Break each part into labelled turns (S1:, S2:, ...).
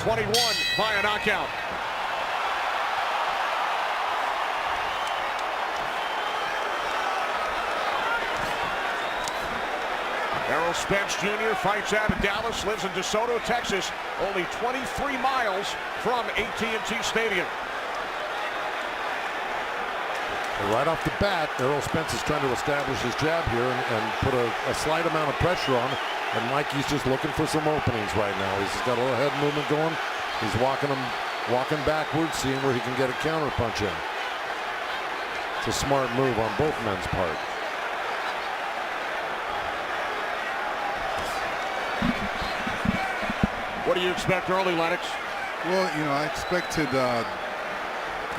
S1: 21 via knockout. Errol Spence Jr. fights out of Dallas, lives in DeSoto, Texas, only 23 miles from AT&T Stadium.
S2: Right off the bat, Errol Spence is trying to establish his jab here and put a slight amount of pressure on. And Mikey's just looking for some openings right now. He's got a little head movement going. He's walking backwards, seeing where he can get a counter punch in. It's a smart move on both men's part.
S1: What do you expect early, Lennox?
S3: Well, you know, I expected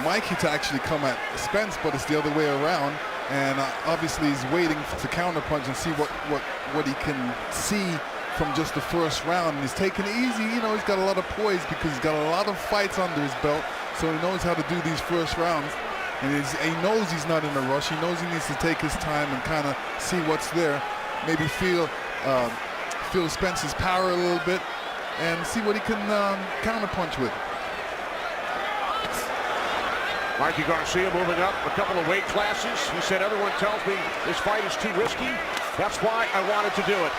S3: Mikey to actually come at Spence, but it's the other way around. And obviously he's waiting to counterpunch and see what he can see from just the first round. And he's taking it easy. You know, he's got a lot of poise because he's got a lot of fights under his belt, so he knows how to do these first rounds. And he knows he's not in a rush. He knows he needs to take his time and kind of see what's there. Maybe feel Spence's power a little bit and see what he can counterpunch with.
S1: Mikey Garcia moving up a couple of weight classes. He said, everyone tells me this fight is too risky. That's why I wanted to do it.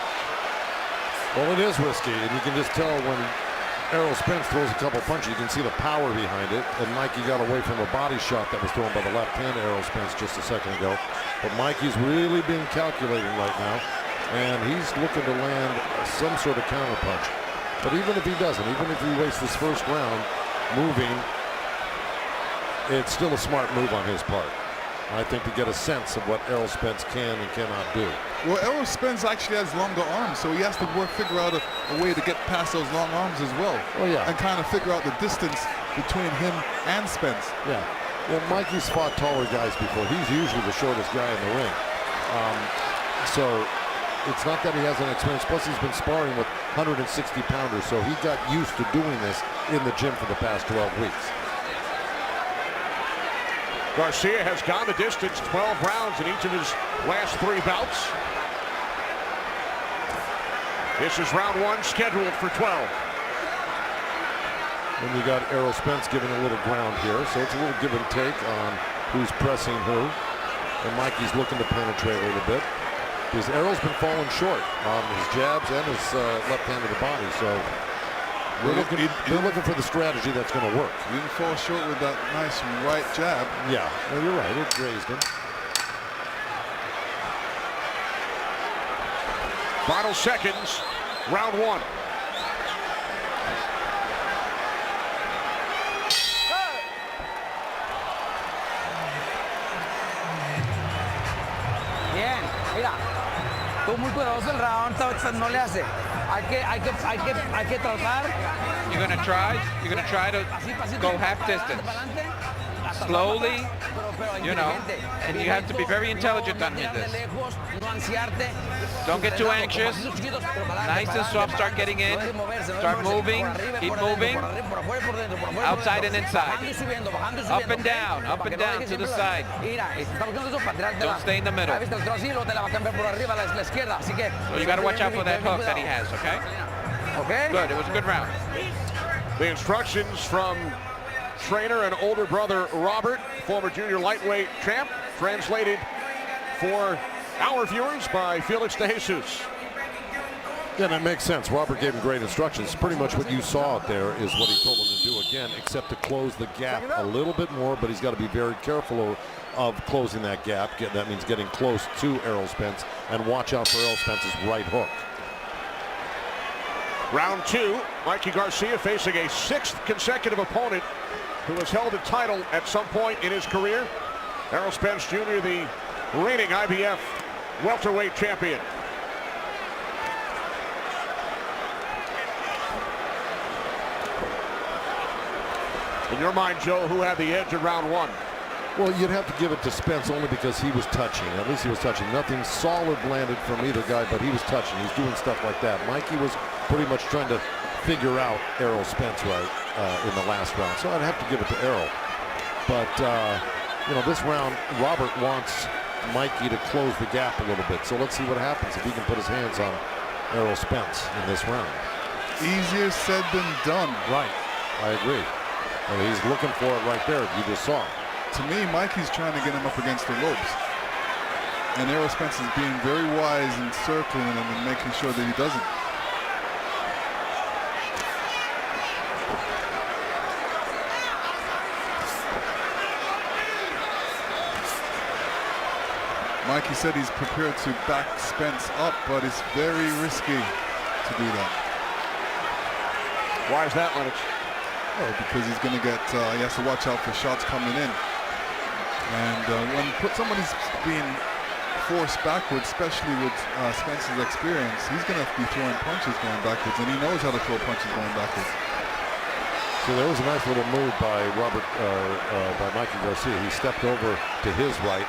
S2: Well, it is risky, and you can just tell when Errol Spence throws a couple punches, you can see the power behind it. And Mikey got away from a body shot that was thrown by the left hand Errol Spence just a second ago. But Mikey's really being calculating right now, and he's looking to land some sort of counter punch. But even if he doesn't, even if he wastes this first round moving, it's still a smart move on his part. I think to get a sense of what Errol Spence can and cannot do.
S3: Well, Errol Spence actually has longer arms, so he has to figure out a way to get past those long arms as well.
S2: Oh, yeah.
S3: And kind of figure out the distance between him and Spence.
S2: Yeah. Well, Mikey's fought taller guys before. He's usually the shortest guy in the ring. So it's not that he hasn't experienced. Plus, he's been sparring with 160-pounders, so he got used to doing this in the gym for the past 12 weeks.
S1: Garcia has gone the distance, 12 rounds in each of his last 3 bouts. This is round 1, scheduled for 12.
S2: And you got Errol Spence giving a little ground here, so it's a little give and take on who's pressing who. And Mikey's looking to penetrate a little bit, because Errol's been falling short on his jabs and his left hand of the body. So they're looking for the strategy that's going to work.
S3: He didn't fall short with that nice right jab.
S2: Yeah, well, you're right. It grazed him.
S1: Final seconds, round 1.
S4: Bien, mira, tú muy cuidadoso el round, no le hace. Hay que tratar.
S5: You're gonna try to go half distance. Slowly, you know, and you have to be very intelligent on this. Don't get too anxious. Nice and soft, start getting in. Start moving, keep moving. Outside and inside. Up and down to the side. Don't stay in the middle. So you gotta watch out for that hook that he has, okay?
S4: Okay.
S5: Good, it was a good round.
S1: The instructions from trainer and older brother Robert, former junior lightweight champ, translated for our viewers by Felix de Jesus.
S2: Yeah, that makes sense. Robert gave him great instructions. Pretty much what you saw out there is what he told him to do again, except to close the gap a little bit more, but he's got to be very careful of closing that gap. That means getting close to Errol Spence, and watch out for Errol Spence's right hook.
S1: Round 2, Mikey Garcia facing a 6th consecutive opponent who has held a title at some point in his career. Errol Spence Jr., the reigning IBF welterweight champion. In your mind, Joe, who had the edge in round 1?
S2: Well, you'd have to give it to Spence only because he was touching. At least he was touching. Nothing solid landed from either guy, but he was touching. He's doing stuff like that. Mikey was pretty much trying to figure out Errol Spence right in the last round. So I'd have to give it to Errol. But, you know, this round, Robert wants Mikey to close the gap a little bit. So let's see what happens if he can put his hands on Errol Spence in this round.
S3: Easier said than done.
S2: Right, I agree. And he's looking for it right there. You just saw.
S3: To me, Mikey's trying to get him up against the ropes. And Errol Spence is being very wise in circling him and making sure that he doesn't. Mikey said he's prepared to back Spence up, but it's very risky to do that.
S1: Why is that, Lennox?
S3: Oh, because he's going to get, he has to watch out for shots coming in. And when somebody's being forced backwards, especially with Spence's experience, he's going to be throwing punches going backwards, and he knows how to throw punches going backwards.
S2: So there was a nice little move by by Mikey Garcia. He stepped over to his right,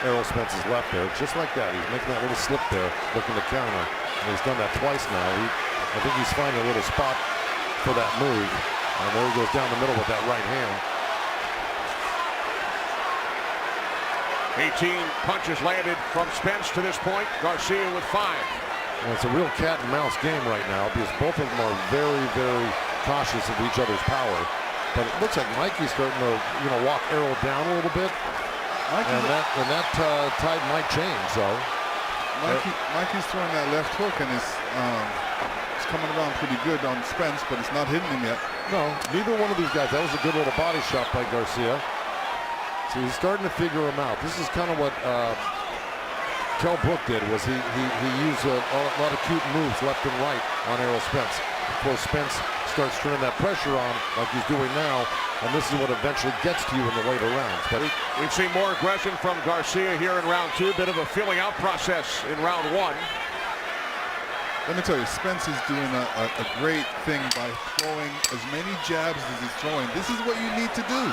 S2: Errol Spence's left there, just like that. He's making that little slip there, looking to counter. And he's done that twice now. I think he's finding a little spot for that move. And there he goes down the middle with that right hand.
S1: 18 punches landed from Spence to this point. Garcia with 5.
S2: Well, it's a real cat and mouse game right now because both of them are very, very cautious of each other's power. But it looks like Mikey's starting to, walk Errol down a little bit. And that tide might change. So
S3: Mikey's throwing that left hook, and it's coming around pretty good on Spence, but it's not hitting him yet.
S2: no, neither one of these guys. That was a good little body shot by Garcia. So he's starting to figure him out. This is kind of what Kell Brook did. Was he used a lot of cute moves left and right on Errol Spence. Before Spence starts turning that pressure on like he's doing now, and this is what eventually gets to you in the later rounds. But
S1: We've seen more aggression from Garcia here in round 2. Bit of a feeling out process in round 1.
S3: Let me tell you, Spence is doing a great thing by throwing as many jabs as he's throwing. This is what you need to do.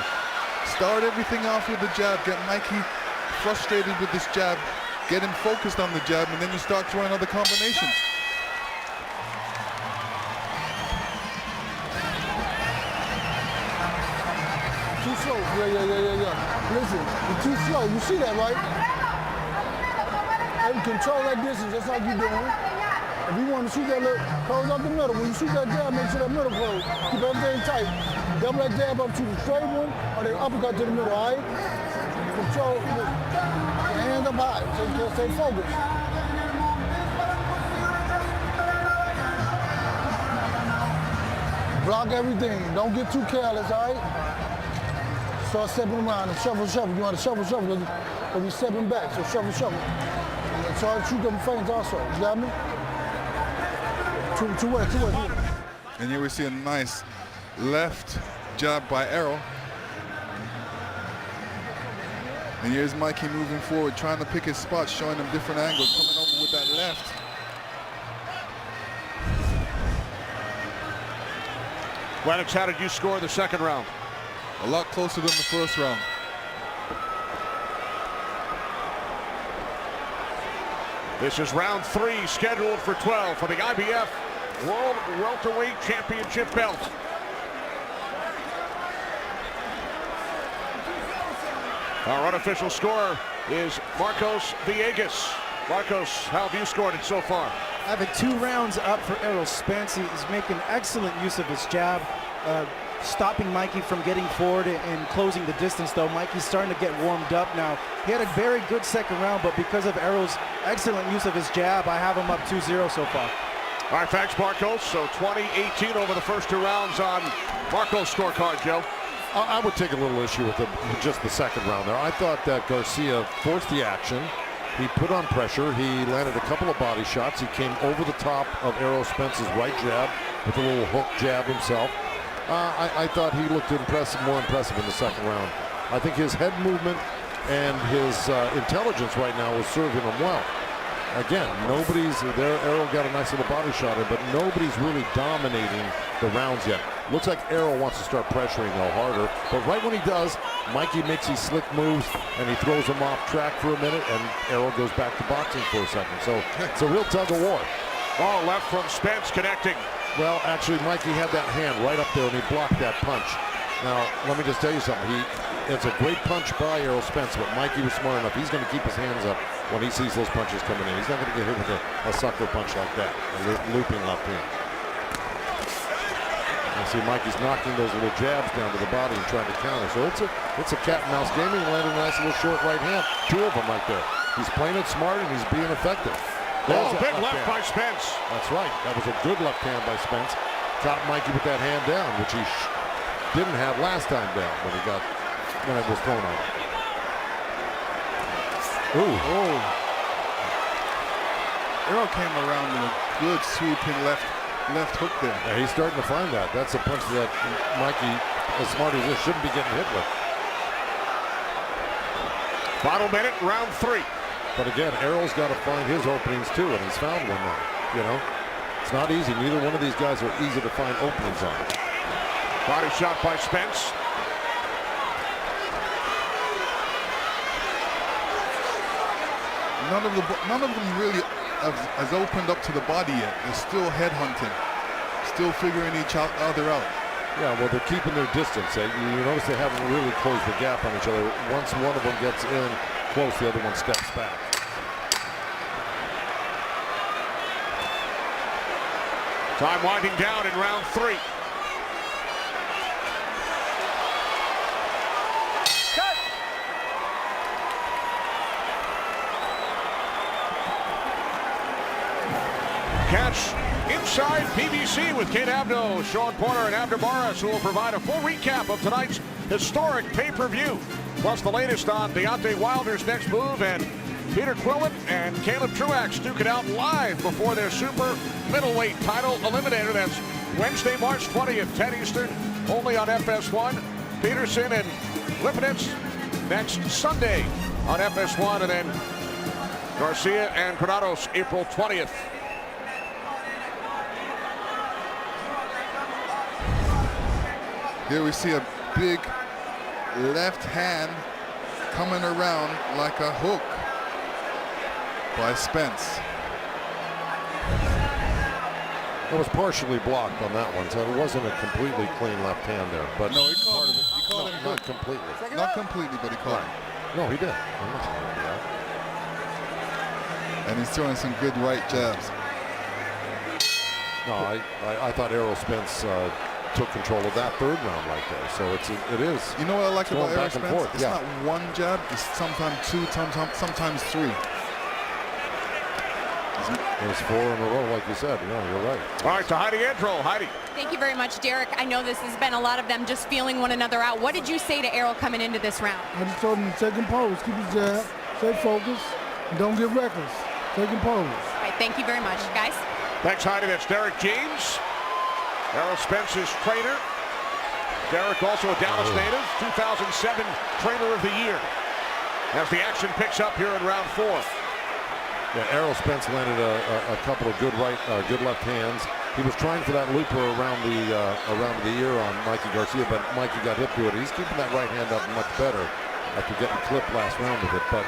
S3: Start everything off with the jab. Get Mikey frustrated with this jab. Get him focused on the jab, and then you start throwing other combinations.
S6: Too slow. Yeah. Listen, you're too slow. You see that, right? And control that distance just like you're doing. If you want to shoot that look, close up the middle. When you shoot that jab, make sure that middle close. Keep everything tight. Double that jab up to the straight one or the uppercut to the middle, all right? Control, your hands up high, so you can stay focused. Block everything. Don't get too careless, all right? Start stepping around and shuffle. You want to shuffle, but you're stepping back, so shuffle. And try to shoot them feints also, you got me? Two ways.
S3: And here we see a nice left jab by Errol. And here's Mikey moving forward, trying to pick his spots, showing him different angles, coming over with that left.
S1: Lennox, how did you score the second round?
S3: A lot closer than the first round.
S1: This is round 3, scheduled for 12 for the IBF World Welterweight Championship belt. Our unofficial scorer is Marcos Villegas. Marcos, how have you scored it so far?
S7: Having 2 rounds up for Errol Spence. He's making excellent use of his jab, stopping Mikey from getting forward and closing the distance, though. Mikey's starting to get warmed up now. He had a very good second round, but because of Errol's excellent use of his jab, I have him up 2-0 so far.
S1: All right, thanks, Marcos. So 20-18 over the first 2 rounds on Marcos' scorecard, Joe.
S2: I would take a little issue with just the second round there. I thought that Garcia forced the action. He put on pressure. He landed a couple of body shots. He came over the top of Errol Spence's right jab with a little hook jab himself. I thought he looked more impressive in the second round. I think his head movement and his intelligence right now is serving him well. Again, nobody's there. Errol got a nice little body shot in, but nobody's really dominating the rounds yet. Looks like Errol wants to start pressuring though harder, but right when he does, Mikey makes these slick moves and he throws him off track for a minute, and Errol goes back to boxing for a second. So it's a real tug of war.
S1: Ball left from Spence, connecting.
S2: Well, actually, Mikey had that hand right up there and he blocked that punch. Now, let me just tell you something. It's a great punch by Errol Spence, but Mikey was smart enough. He's going to keep his hands up when he sees those punches coming in. He's not going to get hit with a sucker punch like that, a looping left hand. See, Mikey's knocking those little jabs down to the body and trying to counter. So it's a cat and mouse game. He landed a nice little short right hand. 2 of them right there. He's playing it smart and he's being effective. There's
S1: big left by Spence.
S2: That's right. That was a good left hand by Spence. Caught Mikey with that hand down, which he didn't have last time down when it was thrown on. Ooh.
S3: Errol came around with a good sweeping left hook there.
S2: Yeah, he's starting to find that. That's a punch that Mikey, as smart as this, shouldn't be getting hit with.
S1: Final minute, round 3.
S2: But again, Errol's got to find his openings too, and he's found one now. You know, it's not easy. Neither one of these guys are easy to find openings on.
S1: Body shot by Spence.
S3: None of them really has opened up to the body yet. They're still headhunting, still figuring each other out.
S2: Yeah, well, they're keeping their distance. You notice they haven't really closed the gap on each other. Once one of them gets in close, the other one steps back.
S1: Time winding down in round 3.
S4: Cut.
S1: Catch Inside PBC with Kate Abdo, Sean Porter, and Abner Barras, who will provide a full recap of tonight's historic pay-per-view. Plus the latest on Deontay Wilder's next move, and Peter Quillen and Caleb Truax duke it out live before their super middleweight title eliminator. That's Wednesday, March 20th, 10 Eastern, only on FS1. Peterson and Lipinets next Sunday on FS1, and then Garcia and Granados April 20th.
S3: Here we see a big left hand coming around like a hook by Spence.
S2: It was partially blocked on that one, so it wasn't a completely clean left hand there. But
S3: No, he called it. He called it
S2: not
S3: good.
S2: completely.
S3: Not completely, but he called it.
S2: No, he did. I'm not saying he did.
S3: And he's throwing some good right jabs.
S2: No, I thought Errol Spence took control of that 3rd round right there. So it is.
S3: You know what I like about Errol
S2: back and
S3: Spence?
S2: forth,
S3: It's
S2: yeah.
S3: not one jab. It's sometimes 2, sometimes 3.
S2: It was 4 in a row, like you said. Yeah, you're right.
S1: All right, to Heidi Edro. Heidi.
S8: Thank you very much, Derek. I know this has been a lot of them just feeling one another out. What did you say to Errol coming into this round?
S6: I just told him to take him pose, keep his jab, stay focused, and don't get reckless. Take him pose.
S8: All right, thank you very much, guys.
S1: Thanks, Heidi. That's Derek James, Errol Spence's trainer. Derek, also a Dallas native, 2007 Trainer of the Year. As the action picks up here in round 4.
S2: Yeah, Errol Spence landed a couple of good left hands. He was trying for that looper around the ear on Mikey Garcia, but Mikey got hip to it. He's keeping that right hand up much better after getting clipped last round with it. But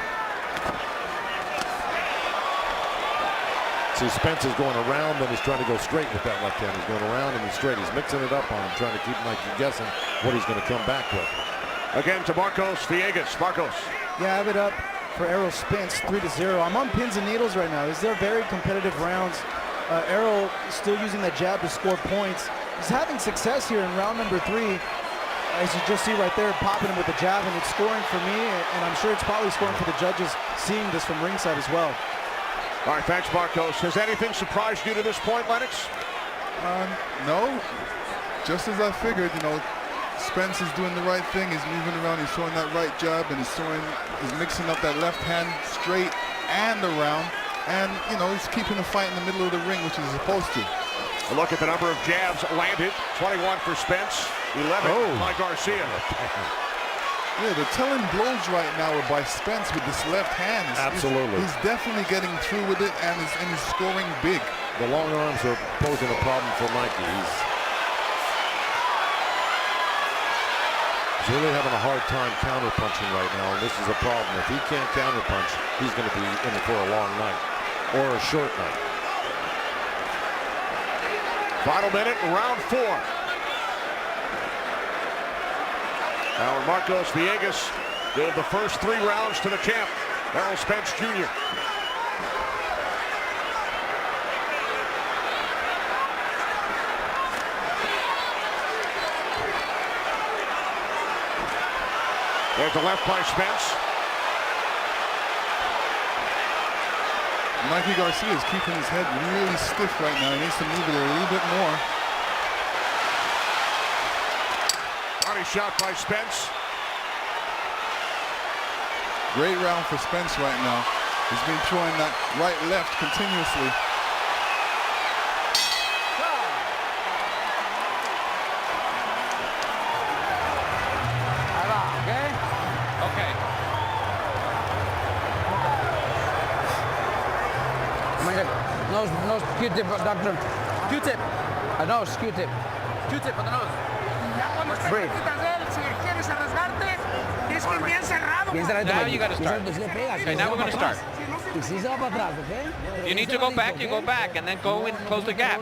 S2: see, Spence is going around, then he's trying to go straight with that left hand. He's going around and he's straight. He's mixing it up on him, trying to keep Mikey guessing what he's going to come back with.
S1: Again to Marcos Villegas. Marcos.
S7: Yeah, I have it up for Errol Spence, 3-0. I'm on pins and needles right now. These are very competitive rounds. Errol still using that jab to score points. He's having success here in round number 3. As you just see right there, popping him with the jab, and it's scoring for me, and I'm sure it's probably scoring for the judges seeing this from ringside as well.
S1: All right, thanks, Marcos. Has anything surprised you to this point, Lennox?
S3: No, just as I figured. You know, Spence is doing the right thing. He's moving around. He's throwing that right jab, and he's mixing up that left hand straight and around. And you know, he's keeping the fight in the middle of the ring, which he's supposed to.
S1: A look at the number of jabs landed. 21 for Spence, 11 by Garcia.
S3: Yeah, the telling blows right now are by Spence with this left hand.
S2: Absolutely.
S3: He's definitely getting through with it, and he's scoring big.
S2: The long arms are posing a problem for Mikey. He's really having a hard time counter-punching right now, and this is a problem. If he can't counter-punch, he's going to be in for a long night or a short night.
S1: Final minute, round 4. Now Marcos Villegas gave the first 3 rounds to the champ, Errol Spence Jr. There's the left by Spence.
S3: Mikey Garcia is keeping his head really stiff right now. He needs to move it a little bit more.
S1: Body shot by Spence.
S3: Great round for Spence right now. He's been throwing that right-left continuously.
S5: Okay.
S4: Nose Q-tip, doctor. Q-tip. A nose, Q-tip. Q-tip on the nose. Breathe.
S5: Now you got to start. Okay, now we're going to start. You need to go back, you go back, and then go and close the gap.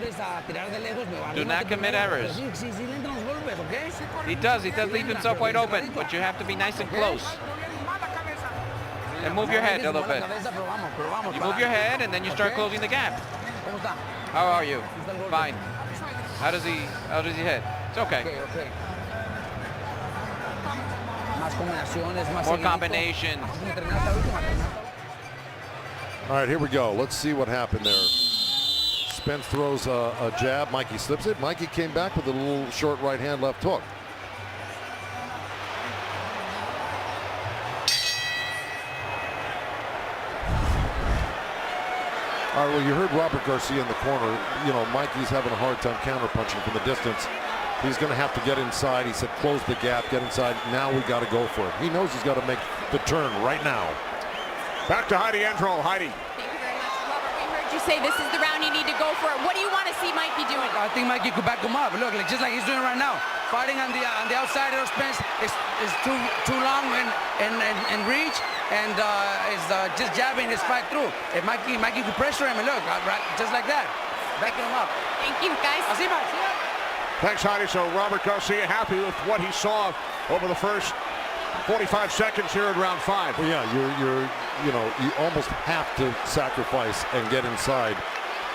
S5: Do not commit errors. He does leave himself wide open, but you have to be nice and close. And move your head a little bit. You move your head, and then you start closing the gap. How are you? Fine. How does he hit? It's okay. More combinations.
S2: All right, here we go. Let's see what happened there. Spence throws a jab. Mikey slips it. Mikey came back with a little short right hand, left hook. All right, well, you heard Robert Garcia in the corner. You know, Mikey's having a hard time counterpunching from the distance. He's going to have to get inside. He said, close the gap, get inside. Now we got to go for it. He knows he's got to make the turn right now.
S1: Back to Heidi Andro. Heidi.
S8: Thank you very much, Robert. We heard you say this is the round you need to go for it. What do you want to see Mikey doing?
S4: I think Mikey could back him up. Look, just like he's doing right now. Fighting on the outside of Spence is too long and reach, and is just jabbing his fight through. If Mikey could pressure him, and look, just like that, backing him up.
S8: Thank you, guys.
S4: Así va.
S1: Thanks, Heidi. So Robert Garcia happy with what he saw over the first 45 seconds here in round 5.
S2: Well, yeah, you know, you almost have to sacrifice and get inside.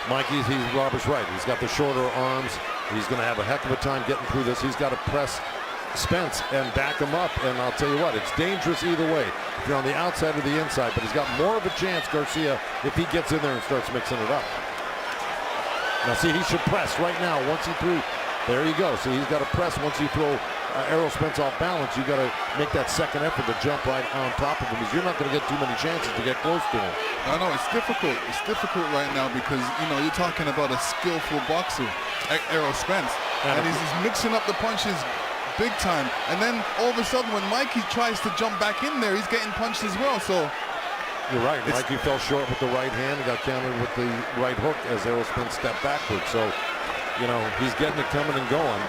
S2: Robert's right. He's got the shorter arms. He's going to have a heck of a time getting through this. He's got to press Spence and back him up. And I'll tell you what, it's dangerous either way. If you're on the outside or the inside, but he's got more of a chance, Garcia, if he gets in there and starts mixing it up. Now, see, he should press right now. Once he threw, there you go. See, he's got to press once you throw Errol Spence off balance. You got to make that second effort to jump right on top of him, because you're not going to get too many chances to get close to him.
S3: No, it's difficult. It's difficult right now because, you know, you're talking about a skillful boxer, Errol Spence, and he's mixing up the punches big time. And then all of a sudden, when Mikey tries to jump back in there, he's getting punched as well. So
S2: you're right. Mikey fell short with the right hand and got countered with the right hook as Errol Spence stepped backwards. So, you know, he's getting it coming and going,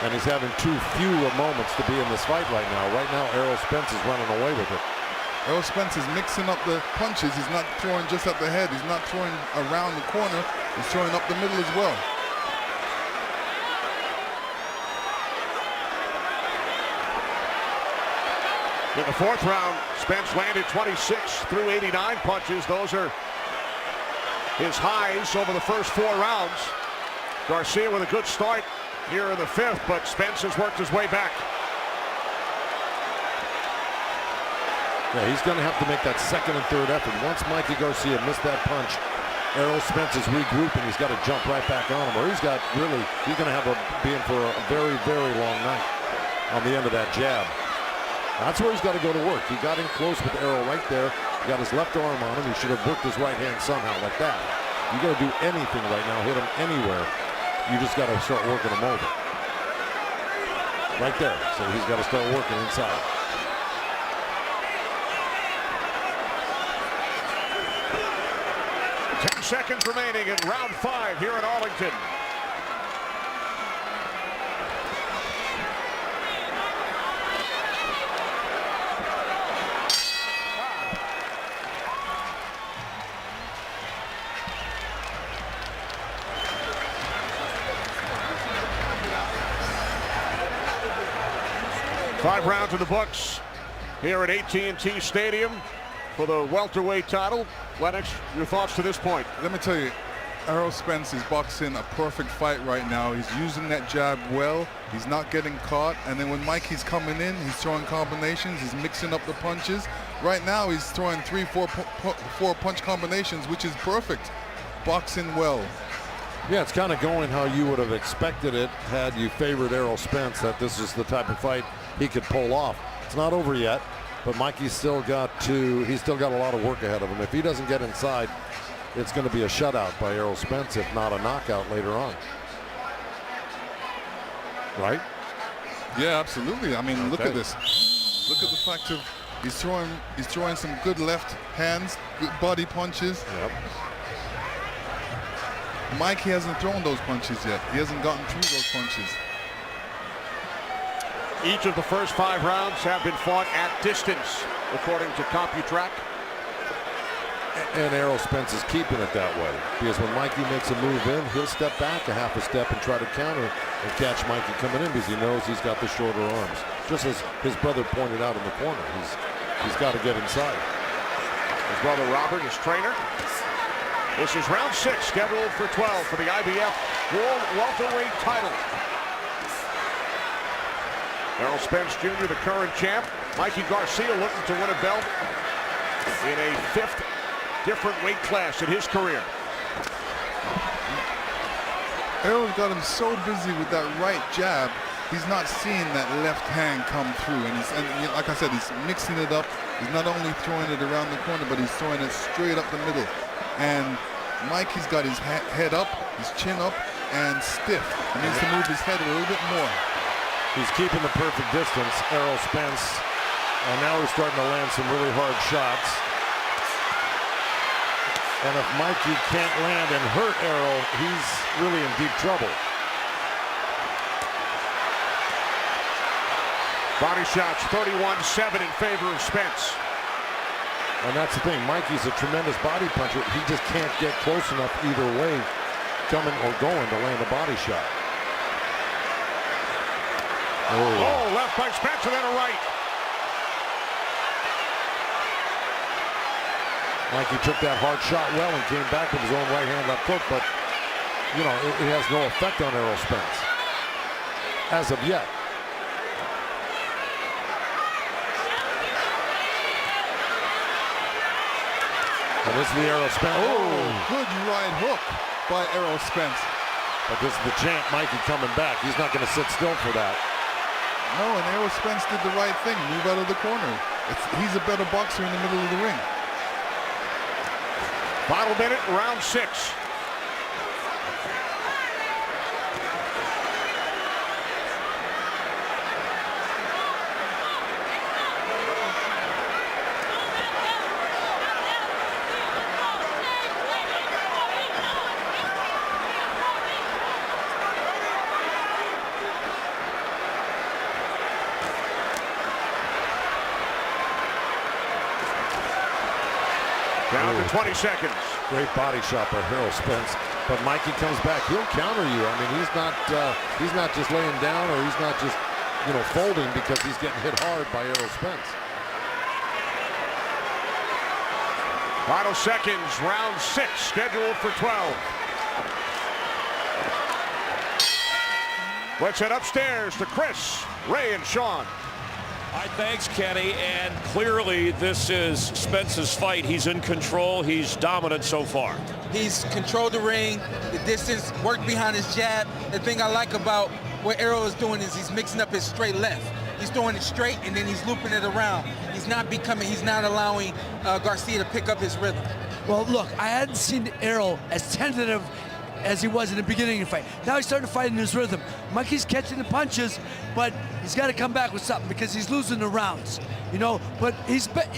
S2: and he's having too few moments to be in this fight right now. Right now, Errol Spence is running away with it.
S3: Errol Spence is mixing up the punches. He's not throwing just at the head. He's not throwing around the corner. He's throwing up the middle as well.
S1: In the 4th round, Spence landed 26 through 89 punches. Those are his highs over the first 4 rounds. Garcia with a good start here in the 5th, but Spence has worked his way back.
S2: Yeah, he's going to have to make that second and third effort. Once Mikey Garcia missed that punch, Errol Spence is regrouping. He's got to jump right back on him, or he's going to have be in for a very, very long night on the end of that jab. That's where he's got to go to work. He got in close with Errol right there. He got his left arm on him. He should have worked his right hand somehow like that. You got to do anything right now, hit him anywhere. You just got to start working him over. Right there. So he's got to start working inside.
S1: Ten seconds remaining in round 5 here in Arlington. Five rounds in the books here at AT&T Stadium for the welterweight title. Lennox, your thoughts to this point?
S3: Let me tell you, Errol Spence is boxing a perfect fight right now. He's using that jab well. He's not getting caught. And then when Mikey's coming in, he's throwing combinations. He's mixing up the punches. Right now, he's throwing 3, 4 punch combinations, which is perfect. Boxing well.
S2: Yeah, it's kind of going how you would have expected it had you favored Errol Spence, that this is the type of fight he could pull off. It's not over yet, but Mikey's still got a lot of work ahead of him. If he doesn't get inside, it's going to be a shutout by Errol Spence, if not a knockout later on. Right?
S3: Yeah, absolutely. I mean, look at this. Look at the fact of he's throwing some good left hands, good body punches.
S2: Yep.
S3: Mikey hasn't thrown those punches yet. He hasn't gotten through those punches.
S1: Each of the first 5 rounds have been fought at distance, according to CompuTrack.
S2: And Errol Spence is keeping it that way, because when Mikey makes a move in, he'll step back a half a step and try to counter and catch Mikey coming in, because he knows he's got the shorter arms. Just as his brother pointed out in the corner, he's got to get inside.
S1: His brother Robert, his trainer. This is round 6, scheduled for 12 for the IBF World Welterweight title. Errol Spence Jr., the current champ. Mikey Garcia looking to win a belt in a 5th different weight class in his career.
S3: Errol's got him so busy with that right jab, he's not seeing that left hand come through. And like I said, he's mixing it up. He's not only throwing it around the corner, but he's throwing it straight up the middle. And Mikey's got his head up, his chin up, and stiff. He needs to move his head a little bit more.
S2: He's keeping the perfect distance, Errol Spence. And now he's starting to land some really hard shots. And if Mikey can't land and hurt Errol, he's really in deep trouble.
S1: Body shots 31-7 in favor of Spence.
S2: And that's the thing, Mikey's a tremendous body puncher. He just can't get close enough either way, coming or going, to land a body shot.
S1: Oh, left by Spence and then a right.
S2: Mikey took that hard shot well and came back with his own right hand left hook, but you know, it has no effect on Errol Spence as of yet. And this is the Errol Spence.
S3: Oh, good right hook by Errol Spence.
S2: But this is the champ, Mikey, coming back. He's not going to sit still for that.
S3: No, and Errol Spence did the right thing, move out of the corner. He's a better boxer in the middle of the ring.
S1: Final minute, round 6. Down to 20 seconds.
S2: Great body shot by Errol Spence, but Mikey comes back. He'll counter you. I mean, he's not just laying down, or he's not just, you know, folding because he's getting hit hard by Errol Spence.
S1: Final seconds, round 6, scheduled for 12. Let's head upstairs to Chris, Ray, and Sean.
S9: All right, thanks, Kenny. And clearly, this is Spence's fight. He's in control. He's dominant so far.
S10: He's controlled the ring, the distance, worked behind his jab. The thing I like about what Errol is doing is he's mixing up his straight left. He's throwing it straight, and then he's looping it around. He's not allowing Garcia to pick up his rhythm.
S11: Well, look, I hadn't seen Errol as tentative as he was in the beginning of the fight. Now he's starting to fight in his rhythm. Mikey's catching the punches, but he's got to come back with something because he's losing the rounds, you know. But he's backed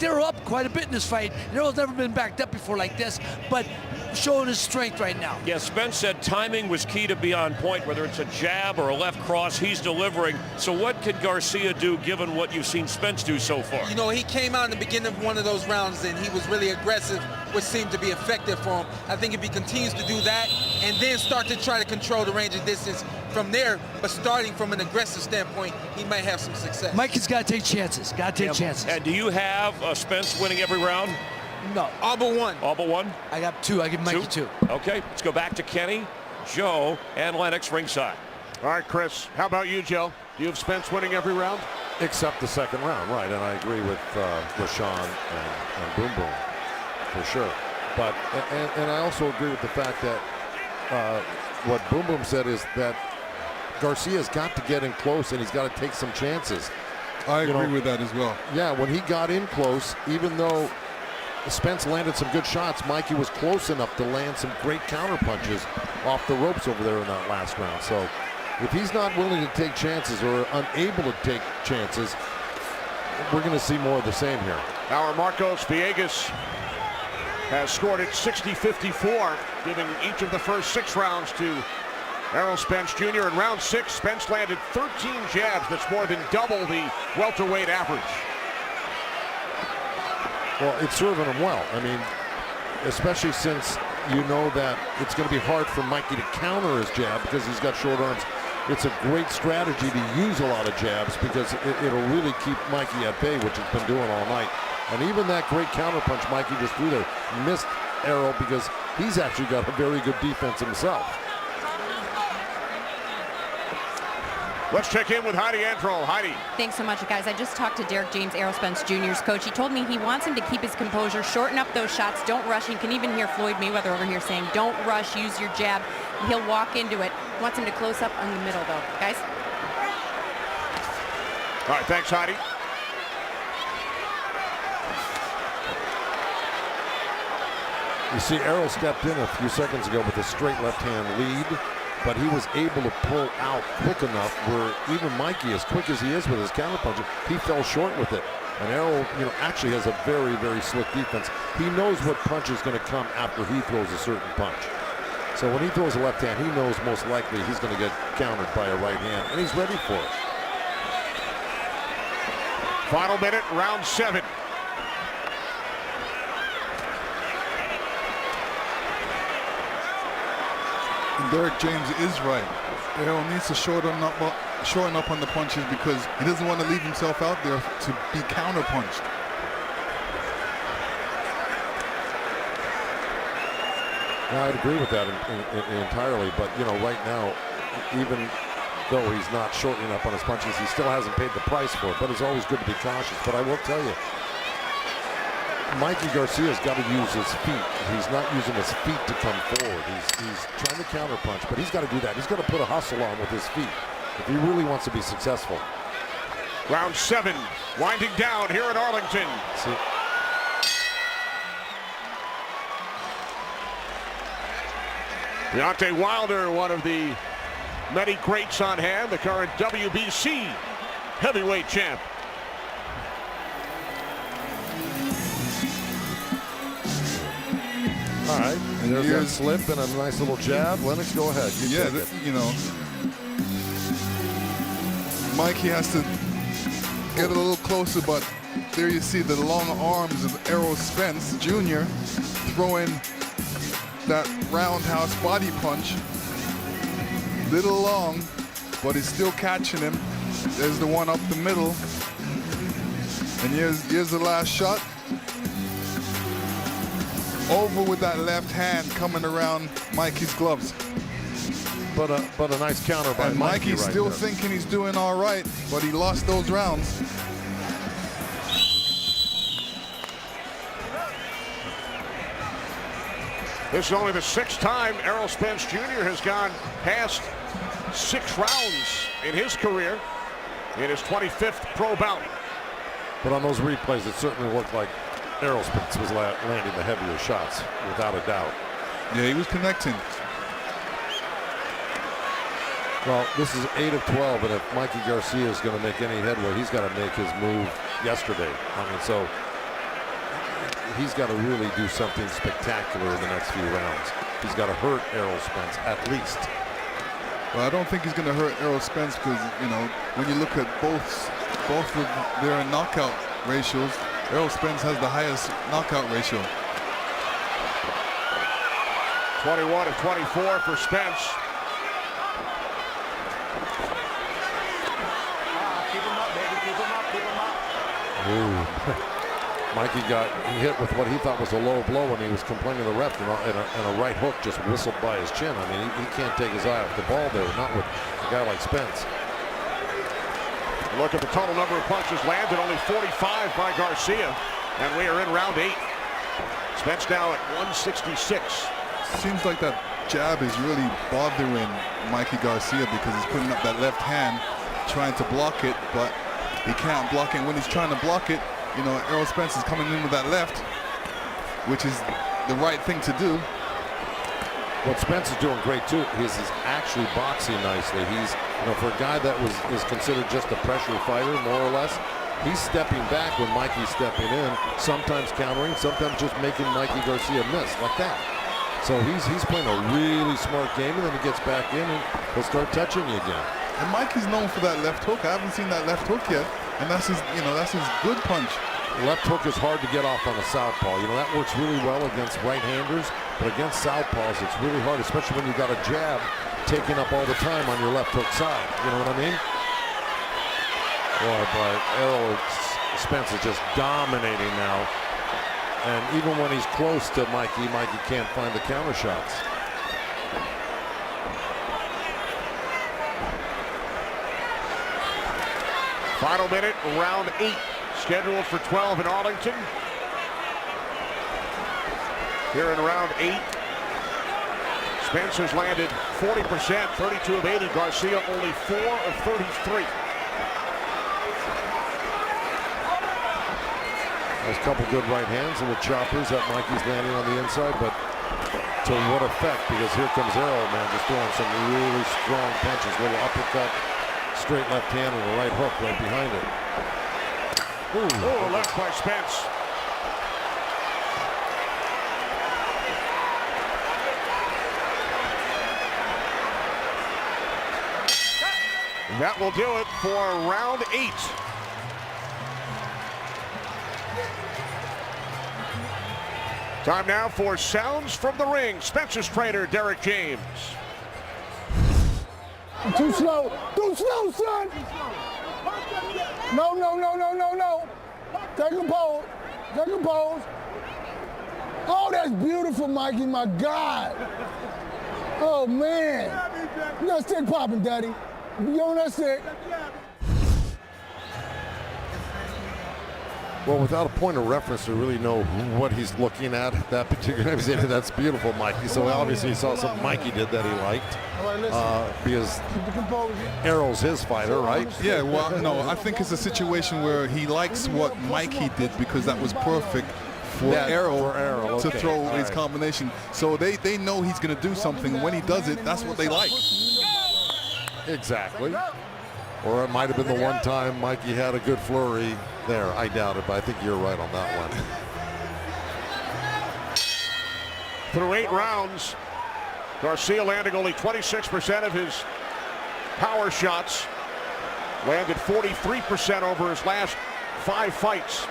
S11: Errol up quite a bit in this fight. Errol's never been backed up before like this, but showing his strength right now.
S9: Yeah, Spence said timing was key to be on point, whether it's a jab or a left cross, he's delivering. So what could Garcia do given what you've seen Spence do so far?
S10: You know, he came out in the beginning of one of those rounds and he was really aggressive, which seemed to be effective for him. I think if he continues to do that and then start to try to control the range of distance from there, but starting from an aggressive standpoint, he might have some success.
S11: Mikey's got to take chances. Got to take chances.
S9: And do you have Spence winning every round?
S11: No.
S10: All but one.
S9: All but one?
S11: I got 2. I give Mikey 2.
S9: Okay, let's go back to Kenny, Joe, and Lennox ringside.
S1: All right, Chris, how about you, Joe? Do you have Spence winning every round?
S2: Except the second round, right? And I agree with Rashawn and Boom Boom for sure. But and I also agree with the fact that what Boom Boom said is that Garcia's got to get in close and he's got to take some chances.
S3: I agree with that as well.
S2: Yeah, when he got in close, even though Spence landed some good shots, Mikey was close enough to land some great counter punches off the ropes over there in that last round. So if he's not willing to take chances or unable to take chances, we're going to see more of the same here.
S1: Our Marcos Villegas has scored it 60-54, giving each of the first 6 rounds to Errol Spence Jr. In round 6, Spence landed 13 jabs. That's more than double the welterweight average.
S2: Well, it's serving him well. I mean, especially since you know that it's going to be hard for Mikey to counter his jab because he's got short arms. It's a great strategy to use a lot of jabs because it'll really keep Mikey at bay, which he's been doing all night. And even that great counter punch Mikey just threw there missed Errol because he's actually got a very good defense himself.
S1: Let's check in with Heidi Androl. Heidi.
S8: Thanks so much, guys. I just talked to Derek James, Errol Spence Jr.'s coach. He told me he wants him to keep his composure, shorten up those shots, don't rush. You can even hear Floyd Mayweather over here saying, don't rush, use your jab. He'll walk into it. He wants him to close up on the middle, though. Guys?
S1: All right, thanks, Heidi.
S2: You see, Errol stepped in a few seconds ago with a straight left-hand lead, but he was able to pull out quick enough where even Mikey, as quick as he is with his counterpuncher, he fell short with it. And Errol, actually has a very, very slick defense. He knows what punch is going to come after he throws a certain punch. So when he throws a left hand, he knows most likely he's going to get countered by a right hand, and he's ready for it.
S1: Final minute, round 7.
S3: And Derek James is right. Errol needs to shorten up on the punches because he doesn't want to leave himself out there to be counter-punched.
S2: I'd agree with that entirely, but right now, even though he's not shortening up on his punches, he still hasn't paid the price for it. But it's always good to be cautious. But I will tell you, Mikey Garcia's got to use his feet. He's not using his feet to come forward. He's trying to counterpunch, but he's got to do that. He's got to put a hustle on with his feet if he really wants to be successful.
S1: Round 7, winding down here in Arlington.
S2: See.
S1: Deontay Wilder, one of the many greats on hand, the current WBC heavyweight champ.
S2: All right, and there's that slip and a nice little jab. Lennox, go ahead.
S3: Mikey has to get a little closer, but there you see the long arms of Errol Spence Jr. throwing that roundhouse body punch. Little long, but he's still catching him. There's the one up the middle. And here's the last shot. Over with that left hand coming around Mikey's gloves.
S2: But a nice counter by
S3: and
S2: Mikey
S3: Mikey's
S2: right
S3: still
S2: there.
S3: thinking he's doing all right, but he lost those rounds.
S1: This is only the 6th time Errol Spence Jr. has gone past 6 rounds in his career in his 25th pro bout.
S2: But on those replays, it certainly looked like Errol Spence was landing the heavier shots, without a doubt.
S3: Yeah, he was connecting.
S2: Well, this is 8 of 12, and if Mikey Garcia is going to make any headway, he's got to make his move yesterday. I mean, so he's got to really do something spectacular in the next few rounds. He's got to hurt Errol Spence at least.
S3: Well, I don't think he's going to hurt Errol Spence because, when you look at both of their knockout ratios, Errol Spence has the highest knockout ratio.
S1: 21 of 24 for Spence.
S4: Keep him up, baby. Keep him up. Keep him up.
S2: Ooh. Mikey got hit with what he thought was a low blow when he was complaining to the ref, and a right hook just whistled by his chin. I mean, he can't take his eye off the ball there, not with a guy like Spence.
S1: Look at the total number of punches landed, only 45 by Garcia, and we are in round 8. Spence now at 166.
S3: Seems like that jab is really bothering Mikey Garcia because he's putting up that left hand, trying to block it, but he can't block it. When he's trying to block it, you know, Errol Spence is coming in with that left, which is the right thing to do.
S2: What Spence is doing great too is he's actually boxing nicely. He's, you know, for a guy that is considered just a pressure fighter, more or less, he's stepping back when Mikey's stepping in, sometimes countering, sometimes just making Mikey Garcia miss like that. So he's playing a really smart game, and then he gets back in and he'll start touching you again.
S3: And Mikey's known for that left hook. I haven't seen that left hook yet, and that's his, you know, that's his good punch.
S2: Left hook is hard to get off on a southpaw. You know, that works really well against right-handers, but against southpaws, it's really hard, especially when you got a jab taking up all the time on your left hook side. You know what I mean? Boy, but Errol Spence is just dominating now. And even when he's close to Mikey, Mikey can't find the counter shots.
S1: Final minute, round 8, scheduled for 12 in Arlington. Here in round 8, Spence has landed 40%, 32 of 80. Garcia only 4 of 33.
S2: There's a couple good right hands and the choppers that Mikey's landing on the inside, but to what effect? Because here comes Errol, man, just throwing some really strong punches, little uppercut, straight left hand, and a right hook right behind it.
S1: Ooh, left by Spence. That will do it for round 8. Time now for sounds from the ring. Spence's trainer, Derek James.
S6: Too slow. Too slow, son. No, no, no, no, no, no. Take a pose. Take a pose. Oh, that's beautiful, Mikey. My God. Oh, man. You got stick popping, Daddy. You on that stick.
S2: Well, without a point of reference to really know what he's looking at that particular time, that's beautiful, Mikey. So obviously he saw something Mikey did that he liked, because Errol's his fighter, right?
S3: Yeah, well, no, I think it's a situation where he likes what Mikey did because that was perfect for Errol to throw his combination. So they know he's going to do something. When he does it, that's what they like.
S2: Exactly. Or it might have been the one time Mikey had a good flurry there. I doubt it, but I think you're right on that one.
S1: Through 8 rounds, Garcia landing only 26% of his power shots. Landed 43% over his last 5 fights.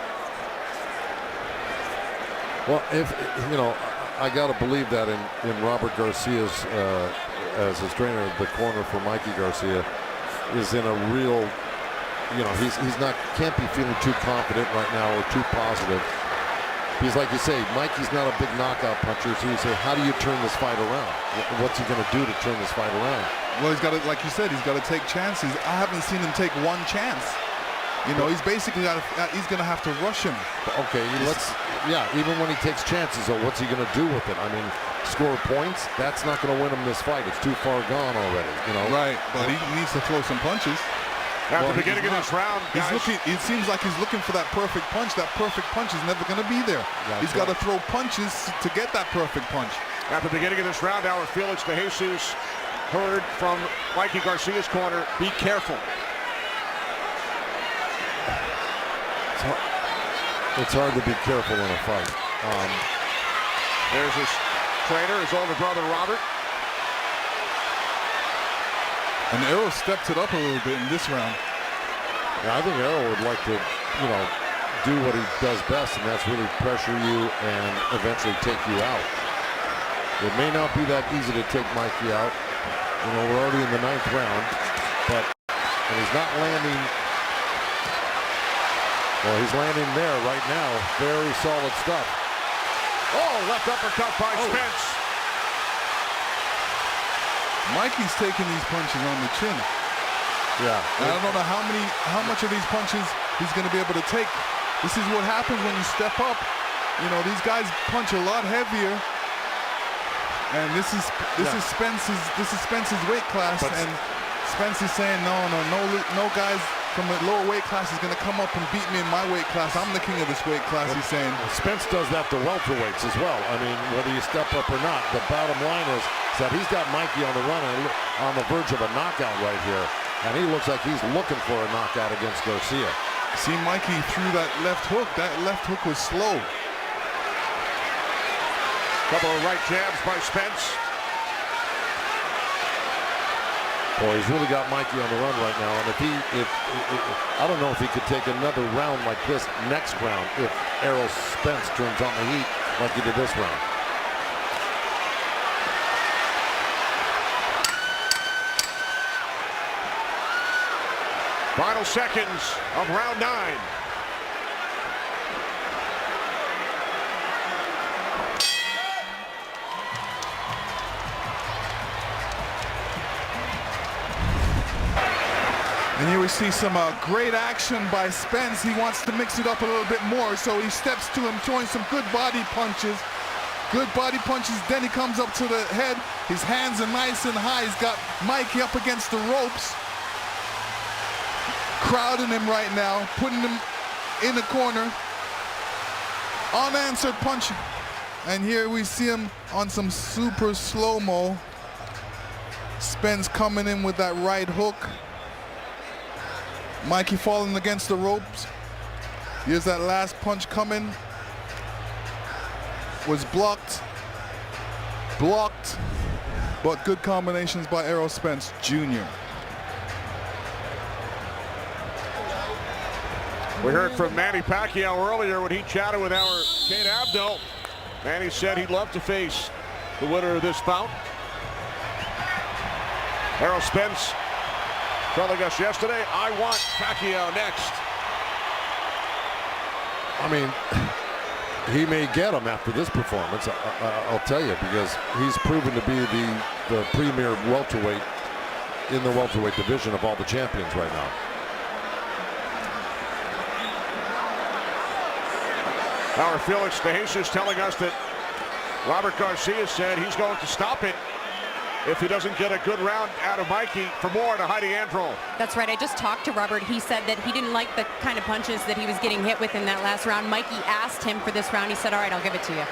S2: Well, if, you know, I got to believe that in Robert Garcia's, as his trainer, the corner for Mikey Garcia, is in a real, you know, he's not, can't be feeling too confident right now or too positive. Because like you say, Mikey's not a big knockout puncher, so you say, how do you turn this fight around? What's he going to do to turn this fight around?
S3: Well, he's got to, like you said, he's got to take chances. I haven't seen him take one chance. You know, he's basically got to, he's going to have to rush him.
S2: Okay, even when he takes chances, though, what's he going to do with it? I mean, score points, that's not going to win him this fight. It's too far gone already, you know.
S3: Right, but he needs to throw some punches.
S1: At the beginning of this round, guys,
S3: it seems like he's looking for that perfect punch. That perfect punch is never going to be there. He's got to throw punches to get that perfect punch.
S1: At the beginning of this round, our Felix de Jesus heard from Mikey Garcia's corner, be careful.
S2: It's hard to be careful in a fight.
S1: There's his trainer, his older brother, Robert.
S3: And Errol stepped it up a little bit in this round.
S2: Yeah, I think Errol would like to, you know, do what he does best, and that's really pressure you and eventually take you out. It may not be that easy to take Mikey out. You know, we're already in the 9th round, but and he's not landing Well, he's landing there right now. Very solid stuff.
S1: Oh, left uppercut by Spence.
S3: Mikey's taking these punches on the chin.
S2: Yeah.
S3: And I don't know how much of these punches he's going to be able to take. This is what happens when you step up. You know, these guys punch a lot heavier. And this is Spence's weight class, and Spence is saying no guys from the lower weight class is going to come up and beat me in my weight class. I'm the king of this weight class. He's saying.
S2: Spence does that to welterweights as well. I mean, whether you step up or not, the bottom line is that he's got Mikey on the run and on the verge of a knockout right here, and he looks like he's looking for a knockout against Garcia.
S3: See, Mikey threw that left hook. That left hook was slow.
S1: Couple of right jabs by Spence.
S2: Boy, he's really got Mikey on the run right now, and if I don't know if he could take another round like this next round if Errol Spence turns on the heat like he did this round.
S1: Final seconds of round 9.
S3: And here we see some great action by Spence. He wants to mix it up a little bit more, so he steps to him, throwing some good body punches. Good body punches, then he comes up to the head. His hands are nice and high. He's got Mikey up against the ropes. Crowding him right now, putting him in the corner. Unanswered punch. And here we see him on some super slow-mo. Spence coming in with that right hook. Mikey falling against the ropes. Here's that last punch coming. Was blocked. Blocked. But good combinations by Errol Spence Jr.
S1: We heard from Manny Pacquiao earlier when he chatted with our Kate Abdo. Manny said he'd love to face the winner of this bout. Errol Spence telling us yesterday, I want Pacquiao next.
S2: I mean, he may get him after this performance, I'll tell you, because he's proven to be the premier welterweight in the welterweight division of all the champions right now.
S1: Our Felix De Jesus telling us that Robert Garcia said he's going to stop it if he doesn't get a good round out of Mikey. For more, to Heidi Androl.
S8: That's right. I just talked to Robert. He said that he didn't like the kind of punches that he was getting hit with in that last round. Mikey asked him for this round. He said, all right, I'll give it to you.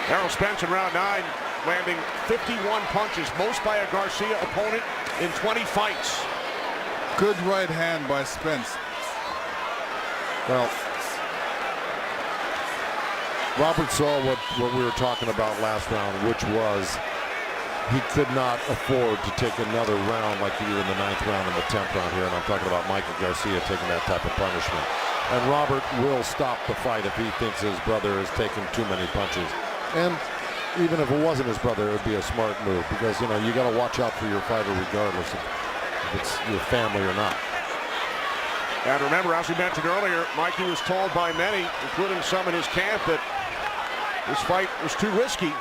S1: Errol Spence in round 9 landing 51 punches, most by a Garcia opponent in 20 fights.
S3: Good right hand by Spence.
S2: Well, Robert saw what we were talking about last round, which was he could not afford to take another round like he did in the 9th round and the 10th round here. And I'm talking about Mikey Garcia taking that type of punishment. And Robert will stop the fight if he thinks his brother is taking too many punches. And even if it wasn't his brother, it would be a smart move, because, you know, you got to watch out for your fighter regardless if it's your family or not.
S1: And remember, as we mentioned earlier, Mikey was told by many, including some in his camp, that this fight was too risky.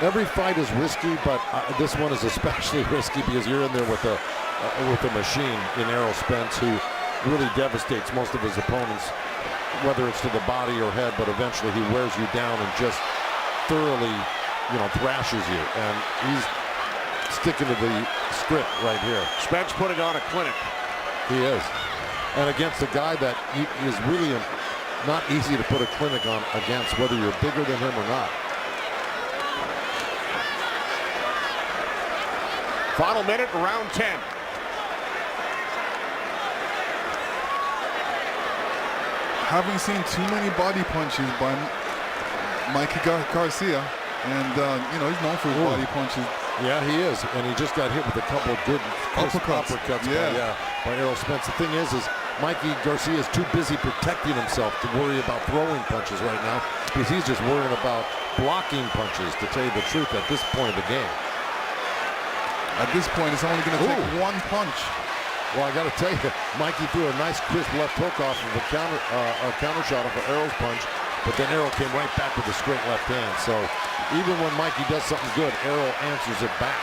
S2: Every fight is risky, but this one is especially risky because you're in there with a machine in Errol Spence, who really devastates most of his opponents, whether it's to the body or head, but eventually he wears you down and just thoroughly, you know, thrashes you. And he's sticking to the script right here.
S1: Spence putting on a clinic.
S2: He is. And against a guy that is really not easy to put a clinic on against, whether you're bigger than him or not.
S1: Final minute, round 10.
S3: Haven't seen too many body punches by Mikey Garcia, and you know, he's known for his body punches.
S2: Yeah, he is, and he just got hit with a couple of good uppercuts by Errol Spence. The thing is Mikey Garcia is too busy protecting himself to worry about throwing punches right now, because he's just worrying about blocking punches, to tell you the truth, at this point of the game.
S3: At this point, it's only going to take one punch.
S2: Well, I got to tell you, Mikey threw a nice crisp left hook off of a counter shot off of Errol's punch, but then Errol came right back with a straight left hand. So even when Mikey does something good, Errol answers it back.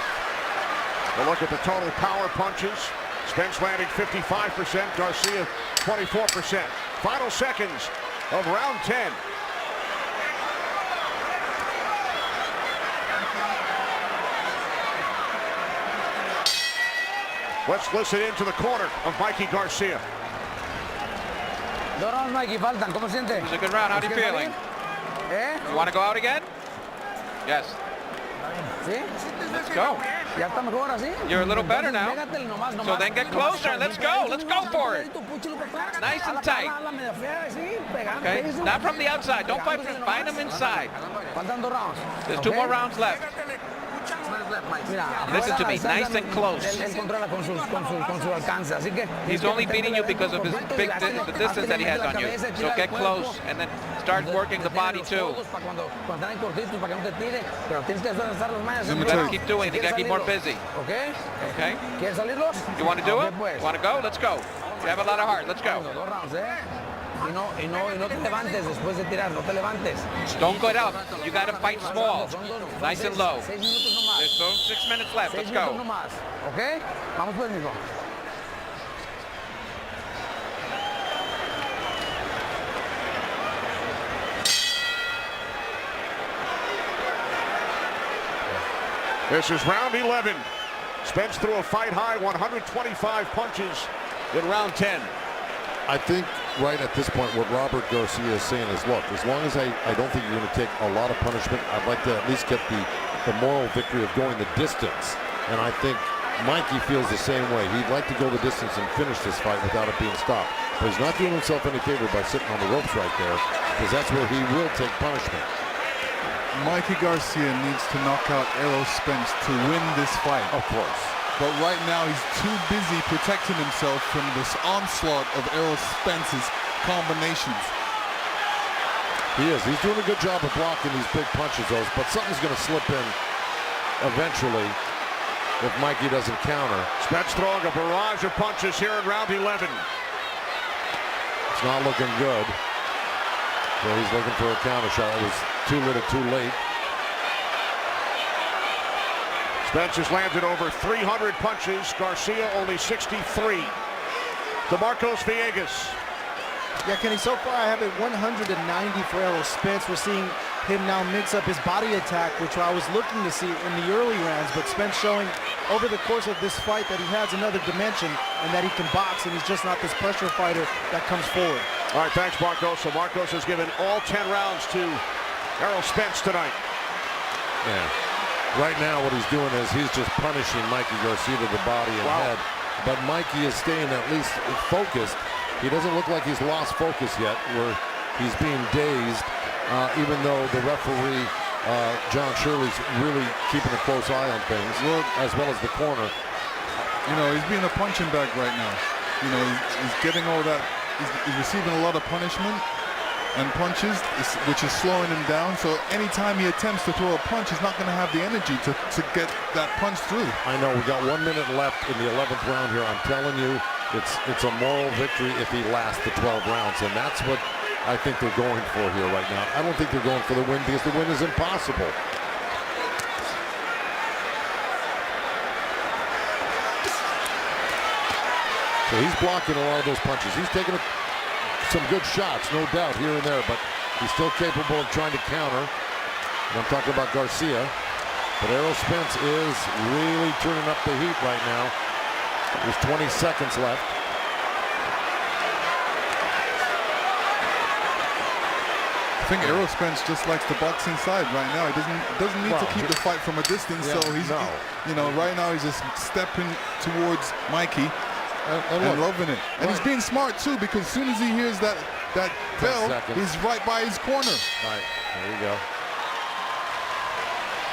S1: A look at the total power punches. Spence landing 55%, Garcia 24%. Final seconds of round 10. Let's listen into the corner of Mikey Garcia.
S4: Dos rounds, Mikey, faltan. ¿Cómo siente?
S5: It was a good round. How are you feeling? You want to go out again? Yes.
S4: ¿Sí?
S5: Let's go.
S4: Ya está mejor así.
S5: You're a little better now. So then get closer and let's go. Let's go for it. Nice and tight. Okay, not from the outside. Don't fight him inside.
S4: Faltan 2 rounds.
S5: There's 2 more rounds left. Listen to me, nice and close.
S4: Él controla con su alcance, así que
S5: he's only beating you because of his the distance that he has on you. So get close and then start working the body too. You gotta keep doing it. You gotta keep more busy.
S4: Okay?
S5: Okay?
S4: ¿Quieres salirlos?
S5: You want to do it? You want to go? Let's go. You have a lot of heart. Let's go.
S4: Y no te levantes después de tirar, no te levantes.
S5: Don't get up. You got to fight small. Nice and low.
S4: 6 minutos nomás.
S5: There's 6 minutes left. Let's go.
S4: Okay? Vamos pues, mijo.
S1: This is round 11. Spence threw a fight-high 125 punches in round 10.
S2: I think right at this point what Robert Garcia is saying is, look, as long as I don't think you're going to take a lot of punishment, I'd like to at least get the moral victory of going the distance. And I think Mikey feels the same way. He'd like to go the distance and finish this fight without it being stopped. But he's not doing himself any favor by sitting on the ropes right there, because that's where he will take punishment.
S3: Mikey Garcia needs to knock out Errol Spence to win this fight.
S2: Of course.
S3: But right now he's too busy protecting himself from this onslaught of Errol Spence's combinations.
S2: He is. He's doing a good job of blocking these big punches, though, but something's going to slip in eventually if Mikey doesn't counter.
S1: Spence throwing a barrage of punches here in round 11.
S2: It's not looking good. So he's looking for a counter shot. It was too little too late.
S1: Spence has landed over 300 punches. Garcia only 63. DeMarcos Villegas.
S7: Yeah, Kenny, so far I have it 190 for Errol Spence. We're seeing him now mix up his body attack, which I was looking to see in the early rounds, but Spence showing over the course of this fight that he has another dimension and that he can box, and he's just not this pressure fighter that comes forward.
S1: All right, thanks, Marcos. So Marcos has given all 10 rounds to Errol Spence tonight.
S2: Yeah. Right now what he's doing is he's just punishing Mikey Garcia to the body and head. But Mikey is staying at least focused. He doesn't look like he's lost focus yet, where he's being dazed, even though the referee, John Shirley's really keeping a close eye on things, as well as the corner.
S3: You know, he's being a punching bag right now. You know, he's getting all that. He's receiving a lot of punishment and punches, which is slowing him down. So anytime he attempts to throw a punch, he's not going to have the energy to get that punch through.
S2: I know, we got 1 minute left in the 11th round here. I'm telling you, it's a moral victory if he lasts the 12 rounds, and that's what I think they're going for here right now. I don't think they're going for the win because the win is impossible. So he's blocking a lot of those punches. He's taking some good shots, no doubt, here and there, but he's still capable of trying to counter. And I'm talking about Garcia. But Errol Spence is really turning up the heat right now. There's 20 seconds left.
S3: I think Errol Spence just likes to box inside right now. He doesn't need to keep the fight from a distance. Yeah, so he's, you know, right now he's just stepping towards Mikey. And loving it. And he's being smart too, because as soon as he hears that bell, he's right by his corner.
S2: All right, there you go.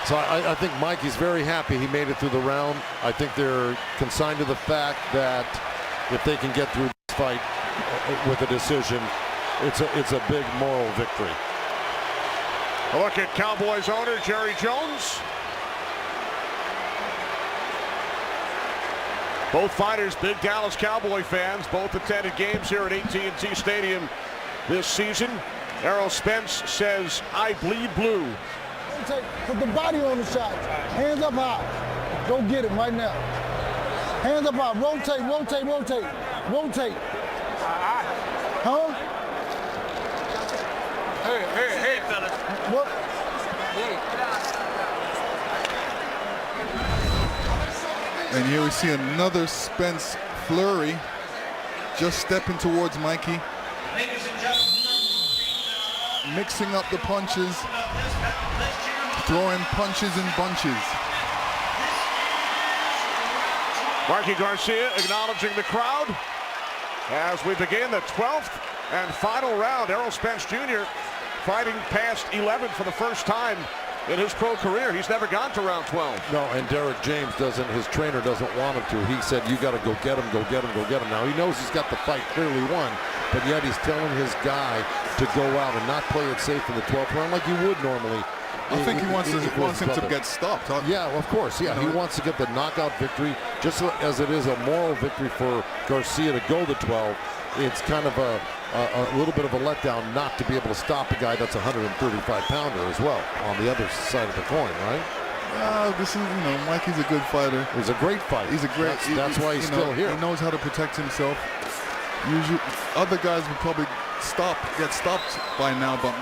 S2: So I think Mikey's very happy he made it through the round. I think they're consigned to the fact that if they can get through this fight with a decision, it's a big moral victory.
S1: A look at Cowboys owner Jerry Jones. Both fighters, big Dallas Cowboy fans. Both attended games here at AT&T Stadium this season. Errol Spence says, "I bleed blue."
S6: Put the body on the shot. Hands up high. Go get him right now. Hands up high. Rotate, rotate, rotate. Rotate. Huh?
S10: Hey, fellas.
S6: What?
S3: And here we see another Spence flurry, just stepping towards Mikey, mixing up the punches, throwing punches in bunches.
S1: Mikey Garcia acknowledging the crowd as we begin the 12th and final round. Errol Spence Jr. fighting past 11 for the first time in his pro career. He's never gone to round 12.
S2: No, and Derek James doesn't, his trainer doesn't want him to. He said, "You got to go get him, go get him, go get him." Now, he knows he's got the fight clearly won, but yet he's telling his guy to go out and not play it safe in the 12th round like you would normally.
S3: I think he wants him to get stopped.
S2: Yeah, of course. Yeah, he wants to get the knockout victory, just as it is a moral victory for Garcia to go the 12. It's kind of a little bit of a letdown not to be able to stop a guy that's a 135-pounder as well on the other side of the coin, right?
S3: This is, Mikey's a good fighter.
S2: He's a great fighter.
S3: He's a great.
S2: That's why he's still here.
S3: He knows how to protect himself. Usually, other guys would probably get stopped by now, but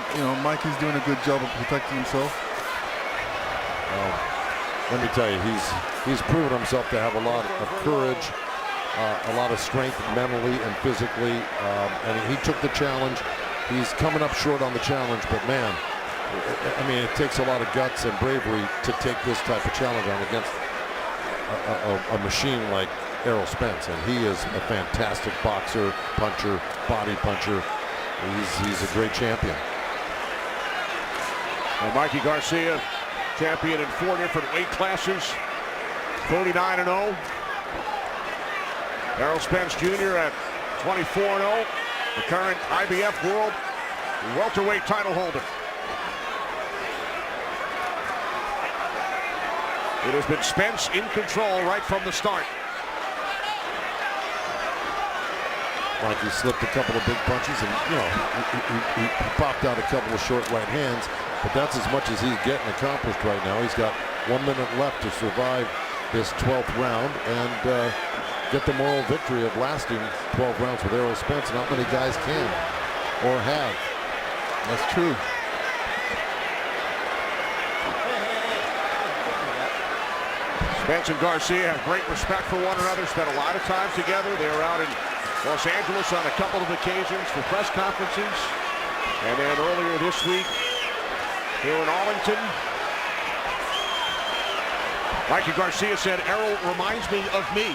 S3: Mikey's doing a good job of protecting himself.
S2: Let me tell you, he's proven himself to have a lot of courage, a lot of strength mentally and physically, and he took the challenge. He's coming up short on the challenge, but man, I mean, it takes a lot of guts and bravery to take this type of challenge on against a machine like Errol Spence, and he is a fantastic boxer, puncher, body puncher. He's a great champion.
S1: And Mikey Garcia, champion in 4 different weight classes, 39-0. Errol Spence Jr. at 24-0, the current IBF World Welterweight title holder. It has been Spence in control right from the start.
S2: Mikey slipped a couple of big punches, and he popped out a couple of short right hands, but that's as much as he's getting accomplished right now. He's got 1 minute left to survive this 12th round and get the moral victory of lasting 12 rounds with Errol Spence. Not many guys can or have.
S3: That's true.
S1: Spence and Garcia have great respect for one another, spent a lot of time together. They were out in Los Angeles on a couple of occasions for press conferences. And then earlier this week here in Arlington, Mikey Garcia said, "Errol reminds me of me."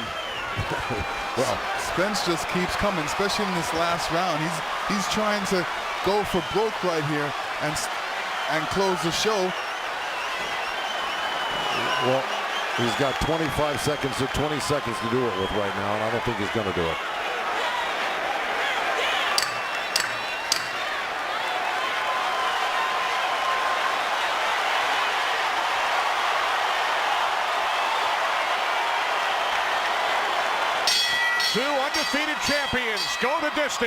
S3: Well, Spence just keeps coming, especially in this last round. He's trying to go for broke right here and close the show.
S2: Well, he's got 25 seconds or 20 seconds to do it with right now, and I don't think he's going to do it.
S1: Two undefeated champions go the distance.